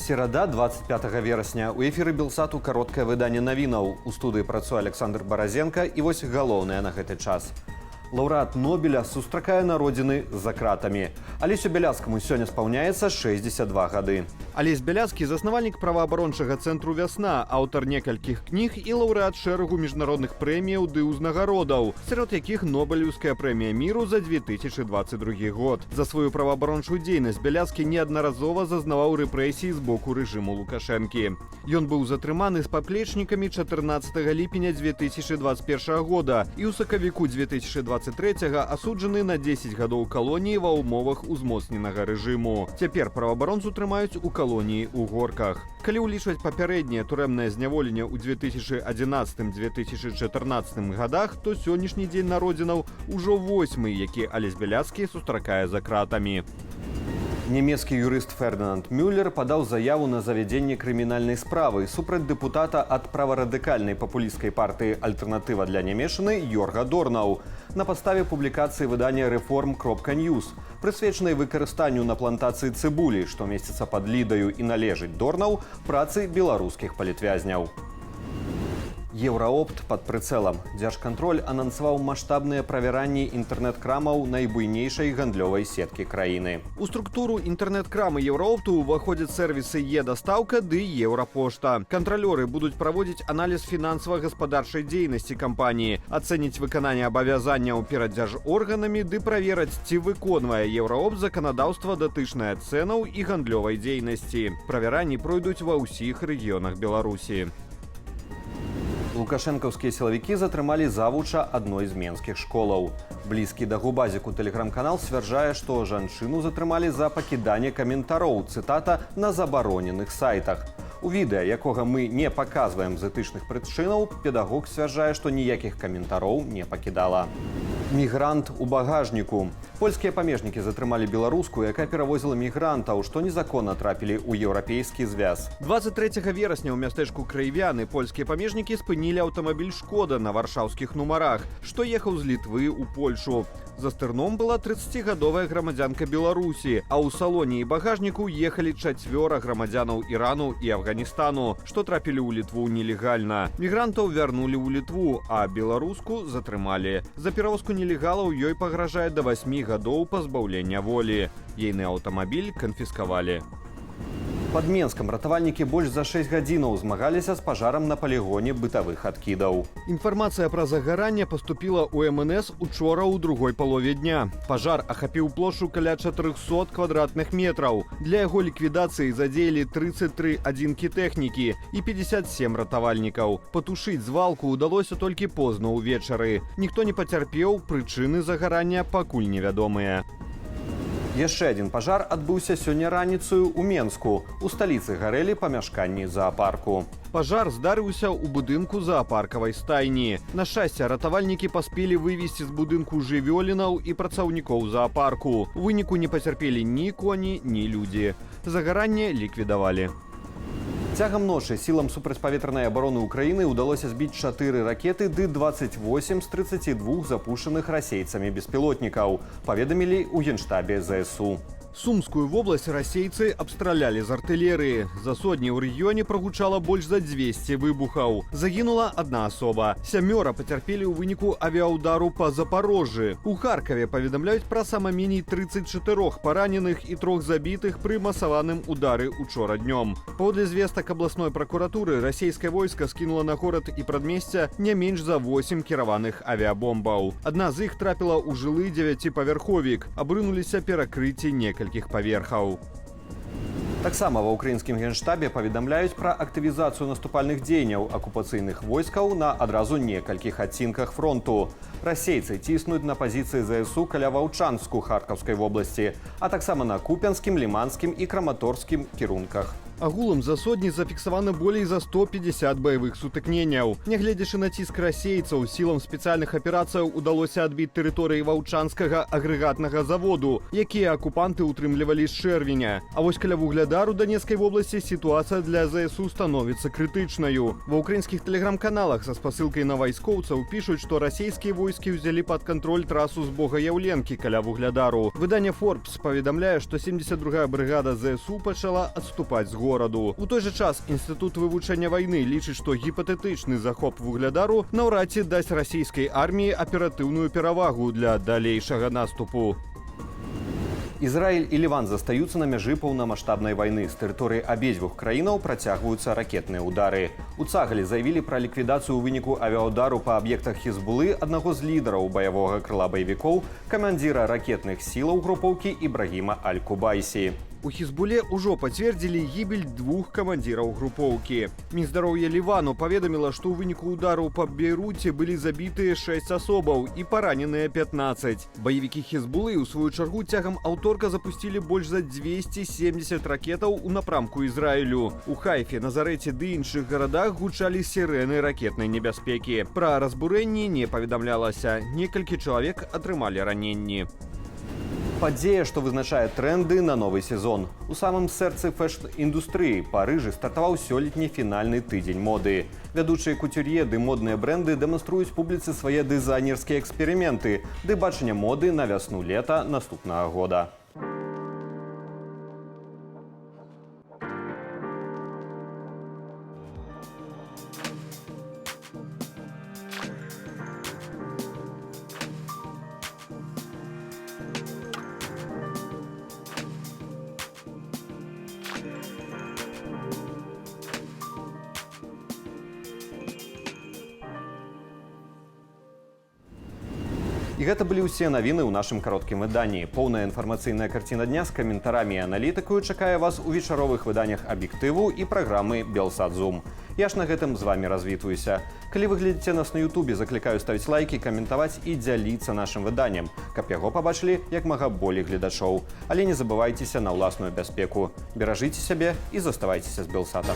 Серада, 25 верасня. У эфіры Белсату кароткае выданне навінаў. У студыі працуе Александр Баразенко і вось галоўнае на гэты час. Лаўрэат Нобеля сустракае народзіны за кратамі. Алесю Бяляцкаму сёння спаўняецца 62 гады. Алесь Бяляцкі – заснавальнік праваабарончага цэнтру «Вясна», аўтар некалькіх кніг і лаўрэат шэрагу міжнародных прэміяў ды ўзнагародаў, сярод якіх Нобелеўская прэмія міру за 2022 год. За сваю праваабарончую дзейнасць Бяляцкі неаднаразова зазнаваў рэпрэсіі з боку рэжыму Лукашэнкі. Ён быў затрыманы з паплечнікамі 14 ліпеня 2021 года і ў сакавіку 2023 асуджаны на 10 гадоў калоніі ва ўмовах узмоцненага рэжыму. Цяпер праваабаронцу трымаюць у калоніі ў Горках. Калі ўлічваць папярэдняе турэмнае зняволенне ў 2011-2014 годах, то сённяшні дзень народзінаў ужо 8-й, які Алесь Бяляцкі сустракае за кратамі. Нямецкі юрыст Фердынанд Мюллер падаў заяву на завядзенне крымінальнай справы супраць дэпутата ад праварадыкальнай папулісцкай партыі «Альтэрнатыва для нямешчыны» Йорга Дорнау на падставе публікацыі выдання «Рэформ.Ньюс», прысвечанай выкарыстанню на плантацыі цыбулі, што месціцца пад Лідаю і належыць Дорнау, працы беларускіх палітвязняў. Еўраопт пад прыцэлам. Дзяржкантроль анансаваў маштабныя правяранні інтэрнэт-крамаў найбуйнейшай гандлёвай сеткі краіны. У структуру інтэрнэт-крамы Еўраопту ўваходзяць сэрвісы Е-дастаўка ды Еўрапошта. Кантралёры будуць праводзіць аналіз фінансава-гаспадарчай дзейнасці кампаніі, ацэніць выкананне абавязанняў перад дзяржорганамі ды правераць, ці выконвае Еўраопт заканадаўства датычнае цэнаў і гандлёвай дзейнасці. Правяранні пройдуць ва ўсіх рэгіёнах Беларусі. Лукашэнкаўскія сілавікі затрымалі завуча адной з менскіх школаў. Блізкі да губазіку тэлеграм-канал сцвярджае, што жанчыну затрымалі за пакіданне каментароў, цытата, на забароненых сайтах. У відэа, якога мы не паказваем з этычных прычынаў, педагог сцвярджае, што ніякіх каментароў не пакідала. Мігрант у багажніку. Польскія памежнікі затрымалі беларуску, якая перавозіла мігрантаў, што незаконна трапілі ў еўрапейскі звяз. 23 верасня ў мястэчку Краівяны польскія памежнікі спынілі аўтамабіль «Шкода» на варшаўскіх нумарах, што ехаў з Літвы ў Польшу. За стырном была 30гадовая грамадзянка Беларусі, а ў салоне і багажніку ехалі 4 грамадзянаў Ірану і Афганістану, што трапілі ў Літву нелегальна. Мігрантаў вярнулі ў Літву, а беларуску затрымалі. За перавозку нелегалаў ёй пагражае да 8 гадоў пазбаўлення волі. Ейны аўтамабіль канфіскавалі. Пад Менскам ратавальнікі больш за 6 гадзінаў змагаліся з пажарам на палігоне бытавых адкідаў. Інфармацыя пра загаранне паступіла ў МНС учора ў другой палове дня. Пажар ахапіў плошчу каля 400 квадратных метраў. Для яго ліквідацыі задзеялі 33 адзінкі тэхнікі і 57 ратавальнікаў. Патушыць звалку ўдалося толькі позна ўвечары. Ніхто не пацярпеў, прычыны загарання пакуль невядомыя. Яшчэ адзін пажар адбыўся сёння раніцаю ў Менску. У сталіцы гарэлі памяшканні заапарку. Пажар здарыўся ў будынку заапаркавай стайні. На шчасце, ратавальнікі паспелі вывесці з будынку жывёлінаў і працаўнікоў заапарку. У выніку не пацярпелі ні коні, ні людзі. Загаранне ліквідавалі. Цягам ночы сілам супрацьпаветранай абароны Украіны ўдалося збіць 4 ракеты ды 28 з 32 запушчаных расейцамі беспілотнікаў, паведамілі ў Генштабе ЗСУ. Сумскую вобласць расейцы абстралялі з артылерыі. За сотні ў рэгіёне прагучала больш за 200 выбухаў. Загінула адна асоба. 7 пацярпелі ў выніку авіаўдару па Запарожжы. У Харкаве паведамляюць пра самаменей 34 параненых і 3 забітых пры масаваным удары учора днём. Паводле звестак абласной пракуратуры, расейскае войска скінула на горад і прадмесця не менш за 8 кіраваных авіабомбаў. Адна з іх трапіла ў жылы 9павярховік. Абрынуліся перакрыцці некалькіх паверхаў. Таксама ва ўкраінскім генштабе паведамляюць пра актывізацыю наступальных дзеянняў акупацыйных войскаў на адразу некалькіх адцінках фронту. Расейцы ціснуць на пазіцыі ЗСУ каля Ваўчанску Харкаўскай вобласці, а таксама на Купянскім, Ліманскім і Краматорскім кірунках. Агулам за сотні зафіксавана болей за 150 баявых сутыкненняў. Нягледзячы на ціск расейцаў, сілам спецыяльных аперацыяў удалося адбіць тэрыторыі Ваўчанскага агрэгатнага заводу, якія акупанты ўтрымлівалі з чэрвеня. А вось каля Вуглядару Данецкай вобласці сітуацыя для ЗСУ становіцца крытычнаю. Ва ўкраінскіх тэлеграм-каналах са спасылкай на вайскоўцаў пішуць, што расійскія войскі ўзялі пад кантроль трасу з Богаяўленкі каля Вуглядару. Выданне Forbes паведамляе, што 72-га брыгада ЗСУ пачала адступаць з гораду. У той жа час інстытут вывучэння вайны лічыць, што гіпатэтычны захоп вуглядару наўрад ці дасць расійскай арміі аператыўную перавагу для далейшага наступу. Израиль и Ливан застаются на мяжы паўнамаштабнай войны. С тэрыторыі абедзвюх краінаў працягваюцца ракетныя удары. У Цагалі заявілі пра ліквідацыю ў выніку авіаудару па аб'ектах Хізбулы аднаго з лідараў баявога крыла баевікоў, камандзіра ракетных сілаў групоўкі Ібрагіма Аль-Кубайсі. У Хізбуле ўжо пацвердзілі гібель двух камандзіраў групоўкі. Мінздароўя Ливану паведаміла, што ў выніку удараў па Бейруце былі забітыя 6 асобаў і параненыя 15. Баевікі Хізбулы, у сваю чаргу, цягам аўторка запусцілі больш за 270 ракетаў у напрамку Ізраілю. У Хайфе, Назарэце ды іншых гарадах гучалі сірэны ракетнай небяспекі. Пра разбурэнні не паведамлялася. Некалькі чалавек атрымалі раненні. Падзея, што вызначае тренды на новы сезон. У самым сэрцы фэшн-індустрыі Парыжы стартаваў сёлетні фінальны тыдзень моды. Вядучыя кутюр'е ды модныя брэнды дэманструюць публіцы свае дызайнерскія эксперыменты ды бачання моды на вясну-лета наступнага года. І гэта былі ўсе навіны ў нашым кароткім выданні. Поўная інфармацыйная карціна дня з каментарамі і аналітыкаю чакае вас у вечаровых выданнях «Аб'ектыву» і праграмы «Белсат-Зум». Я ж на гэтым з вамі развітваюся. Калі вы глядзіце нас на Ютубе, заклікаю ставіць лайкі, каментаваць і дзяліцца нашым выданнем, каб яго пабачылі як мага болей гледачоў. Але не забывайцеся на ўласную бяспеку. Беражыце сябе і заставайцеся з Белсатам.